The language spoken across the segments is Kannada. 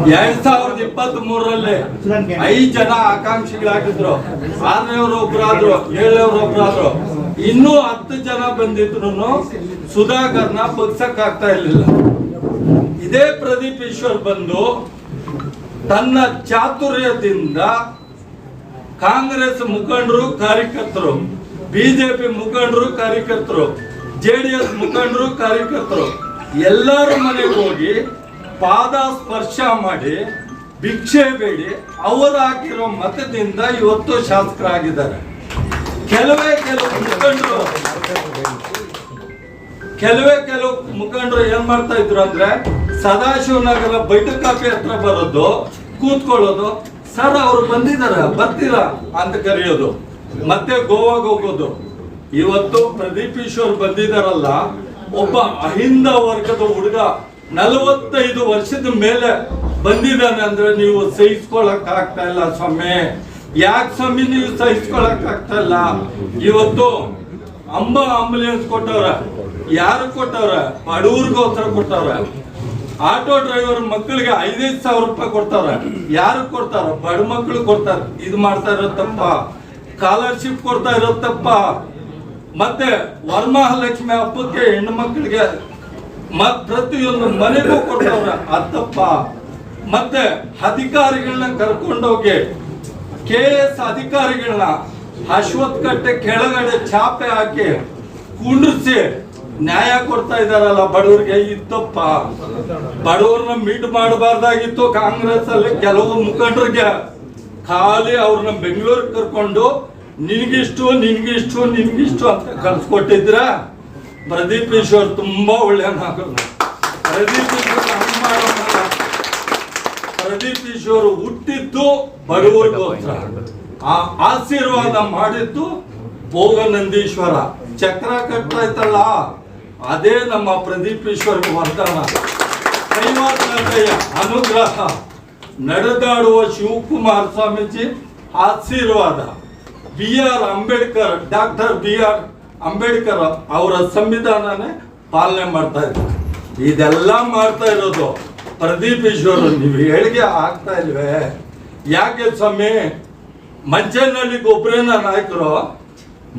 2023ರಲ್ಲಿ 5 ಜನ ಆಕಾಂಕ್ಷಿಗಳಾಗಿದ್ರು. 6ನೇವರು ಒಬ್ರಾದ್ರು, 7ನೇವರು ಒಬ್ರಾದ್ರು. ಇನ್ನೂ 10 ಜನ ಬಂದಿದ್ರು ಸುಧಾಕರ್ನ ಪಕ್ಷಕ್ಕೆ ಆಗ್ತಾ ಇರ್ಲಿಲ್ಲ. ಇದೇ ಪ್ರದೀಪ್ ಈಶ್ವರ್ ಬಂದು ತನ್ನ ಚಾತುರ್ಯದಿಂದ ಕಾಂಗ್ರೆಸ್ ಮುಖಂಡರು, ಕಾರ್ಯಕರ್ತರು, ಬಿಜೆಪಿ ಮುಖಂಡರು, ಕಾರ್ಯಕರ್ತರು, JDS ಮುಖಂಡರು, ಕಾರ್ಯಕರ್ತರು ಎಲ್ಲರ ಮನೆಗೆ ಹೋಗಿ ಪಾದ ಸ್ಪರ್ಶ ಮಾಡಿ ಭಿಕ್ಷೆ ಬೇಡಿ ಅವರು ಹಾಕಿರೋ ಮತದಿಂದ ಇವತ್ತು ಶಾಸಕರಾಗಿದ್ದಾರೆ. ಕೆಲವು ಮುಖಂಡರು ಏನ್ ಮಾಡ್ತಾ ಇದ್ರು ಅಂದ್ರೆ ಸದಾಶಿವನಗರ ಬೈಟಕಾಪಿ ಹತ್ರ ಬರೋದು, ಕೂತ್ಕೊಳ್ಳೋದು, ಸರ್ ಅವ್ರು ಬರ್ತೀರಾ ಅಂತ ಕರೆಯೋದು, ಮತ್ತೆ ಗೋವಾಗ ಹೋಗೋದು. ಇವತ್ತು ಪ್ರದೀಪ್ ಈಶ್ವರ್ ಬಂದಿದಾರಲ್ಲ, ಒಬ್ಬ ಅಹಿಂದ ವರ್ಗದ ಹುಡುಗ 45 ವರ್ಷದ ಮೇಲೆ ಬಂದಿದ್ದಾನೆ ಅಂದ್ರೆ ನೀವು ಸಹಿಸ್ಕೊಳಕ್ ಆಗ್ತಾ ಇಲ್ಲ ಸ್ವಾಮಿ. ಯಾಕೆ ಸ್ವಾಮಿ ನೀವು ಸಹಿಸ್ಕೊಳಕ್ ಆಗ್ತಾ ಇಲ್ಲ? ಇವತ್ತು ಆಂಬುಲೆನ್ಸ್ ಕೊಟ್ಟವ್ರ, ಯಾರು ಕೊಟ್ಟವ್ರ? ಬಡವ್ರಿಗೋಸ್ಕರ ಕೊಟ್ಟವ್ರ. ಆಟೋ ಡ್ರೈವರ್ ಮಕ್ಕಳಿಗೆ 5,000 ರೂಪಾಯಿ ಕೊಡ್ತಾರ. ಯಾರು ಕೊಡ್ತಾರ? ಬಡ ಮಕ್ಕಳು ಕೊಡ್ತಾರ. ಇದು ಮಾಡ್ತಾ ಇರತ್ತಪ್ಪ. ಸ್ಕಾಲರ್ಶಿಪ್ ಕೊಡ್ತಾ ಇರತ್ತಪ್ಪ. ಮತ್ತೆ ವರಮಹಾಲಕ್ಷ್ಮಿ ಹಬ್ಬಕ್ಕೆ ಹೆಣ್ಣು ಮಕ್ಕಳಿಗೆ ಪ್ರತಿಯೊಂದು ಮನೆಗೂ ಕೊಟ್ಟವ್ರ. ಅತ್ತಪ್ಪ. ಮತ್ತೆ ಅಧಿಕಾರಿಗಳನ್ನ ಕರ್ಕೊಂಡೋಗಿ KS ಅಧಿಕಾರಿಗಳನ್ನ ಅಶ್ವತ್ಥಕಟ್ಟೆ ಕೆಳಗಡೆ ಚಾಪೆ ಹಾಕಿ ಕುಂಡ್ರಿಸಿ ನ್ಯಾಯ ಕೊಡ್ತಾ ಇದಾರಲ್ಲ ಬಡವರಿಗೆ. ಇತ್ತಪ್ಪ. ಬಡವ್ರನ್ನ ಮೀಟ್ ಮಾಡಬಾರ್ದಾಗಿತ್ತು. ಕಾಂಗ್ರೆಸ್ ಅಲ್ಲಿ ಕೆಲವು ಮುಖಂಡರಿಗೆ ಖಾಲಿ ಅವ್ರನ್ನ ಬೆಂಗಳೂರಿಗೆ ಕರ್ಕೊಂಡು ನಿನ್ಗಿಷ್ಟು ಅಂತ ಕಳ್ಸಿಕೊಟ್ಟಿದ್ರ. ಪ್ರದೀಪ್ ಈಶ್ವರ್ ತುಂಬಾ ಒಳ್ಳೆಯ ಪ್ರದೀಪ್ ಈಶ್ವರ್ ಹುಟ್ಟಿದ್ದು ಬಡವರಿಗೋಸ್ಕರ, ಆ ಆಶೀರ್ವಾದ ಮಾಡಿದ್ದು ಭೋಗನಂದೀಶ್ವರ. ಚಕ್ರ ಕಟ್ಟಾಯ್ತಲ್ಲ, ಅದೇ ನಮ್ಮ ಪ್ರದೀಪ್ ಈಶ್ವರ್ ವರದಾನ. ಕೈವಾರಯ್ಯ ಅನುಗ್ರಹ, ನಡೆದಾಡುವ ಶಿವಕುಮಾರ ಸ್ವಾಮೀಜಿ ಆಶೀರ್ವಾದ, ಡಾಕ್ಟರ್ BR ಅಂಬೇಡ್ಕರ್ ಅವರ ಸಂವಿಧಾನನೇ ಪಾಲನೆ ಮಾಡ್ತಾ ಇದ್ದಾರೆ. ಇದೆಲ್ಲ ಮಾಡ್ತಾ ಇರೋದು ಪ್ರದೀಪ್ ಈಶ್ವರ್. ನೀವು ಹೇಳಿಕೆ ಆಗ್ತಾ ಇಲ್ವೇ? ಯಾಕೆ ಸ್ವಾಮಿ? ಮಂಚನಹಳ್ಳಿಗೆ ಒಬ್ರೇನ ನಾಯಕರು,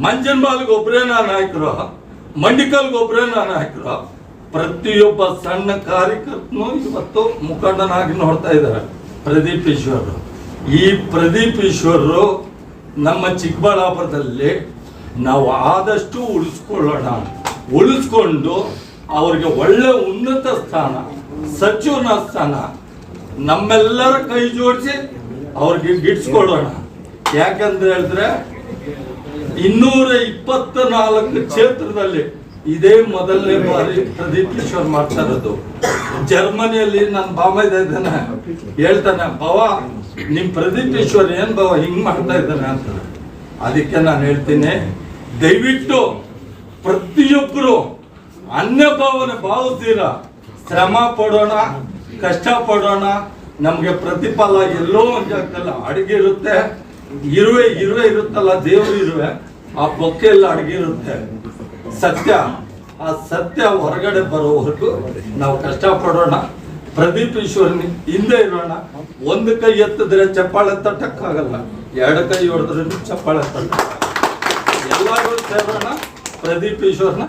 ಮಂಜನ್ಮಾಲ್ಗೆ ಒಬ್ರೇನ ನಾಯಕರು, ಮಂಡಿಕಲ್ಗೆ ಒಬ್ರೇನ ನಾಯಕರು. ಪ್ರತಿಯೊಬ್ಬ ಸಣ್ಣ ಕಾರ್ಯಕರ್ತನು ಇವತ್ತು ಮುಖಂಡನಾಗಿ ನೋಡ್ತಾ ಇದ್ದಾರೆ ಪ್ರದೀಪ್ ಈಶ್ವರ್. ಈ ಪ್ರದೀಪ್ ಈಶ್ವರ್ ನಮ್ಮ ಚಿಕ್ಕಬಳ್ಳಾಪುರದಲ್ಲಿ ನಾವು ಆದಷ್ಟು ಉಳಿಸ್ಕೊಂಡು ಅವ್ರಿಗೆ ಒಳ್ಳೆ ಉನ್ನತ ಸ್ಥಾನ, ಸಚಿವನ ಸ್ಥಾನ ನಮ್ಮೆಲ್ಲರ ಕೈ ಜೋಡಿಸಿ ಅವ್ರಿಗೆ ಗಿಡ್ಸ್ಕೊಳ್ಳೋಣ. ಯಾಕಂತ ಹೇಳಿದ್ರೆ 224 ಕ್ಷೇತ್ರದಲ್ಲಿ ಇದೇ ಮೊದಲನೇ ಬಾರಿ ಪ್ರದೀಪ್ ಈಶ್ವರ್ ಮಾಡ್ತಾ ಇರೋದು. ಜರ್ಮನಿಯಲ್ಲಿ ನನ್ನ ಬಾಮೈದ ಇದ್ದಾನೆ, ಹೇಳ್ತಾನೆ, ಬಾವ ನಿಮ್ ಪ್ರದೀಪ್ ಈಶ್ವರ್ ಏನ್ ಬಾವ ಹಿಂಗ್ ಮಾಡ್ತಾ ಇದ್ದಾನೆ ಅಂತ. ಅದಕ್ಕೆ ನಾನು ಹೇಳ್ತೀನಿ, ದಯವಿಟ್ಟು ಪ್ರತಿಯೊಬ್ಬರು ಅನ್ಯ ಭಾವನೆ ಭಾವಿಸ್ತೀರ, ಶ್ರಮ ಪಡೋಣ, ಕಷ್ಟ ಪಡೋಣ. ನಮ್ಗೆ ಪ್ರತಿಫಲ ಎಲ್ಲೋ ಒಂದ್ ಜಾಗದಲ್ಲಿ ಅಡಿಗೆ ಇರುತ್ತೆ. ಇರುವೆ ಇರುತ್ತಲ್ಲ, ದೇವರು ಇರುವೆ, ಆ ಬೊಕ್ಕೆಲ್ಲ ಅಡಗಿರುತ್ತೆ. ಸತ್ಯ, ಆ ಸತ್ಯ ಹೊರಗಡೆ ಬರೋವರೆಗೂ ನಾವು ಕಷ್ಟ ಪಡೋಣ. ಪ್ರದೀಪ್ ಈಶ್ವರ್ ಹಿಂದೆ ಇರೋಣ. ಒಂದು ಕೈ ಎತ್ತಿದ್ರೆ ಚಪ್ಪಾಳೆ ತಟ್ಟಕ್ಕಾಗಲ್ಲ, 2 ಕೈ ಹೊಡೆದ್ರೆ ಚಪ್ಪಾಳೆ ತಟ್ಟ. ಎಲ್ಲರೂ ಸೇರೋಣ ಪ್ರದೀಪ್ ಈಶ್ವರ್ನ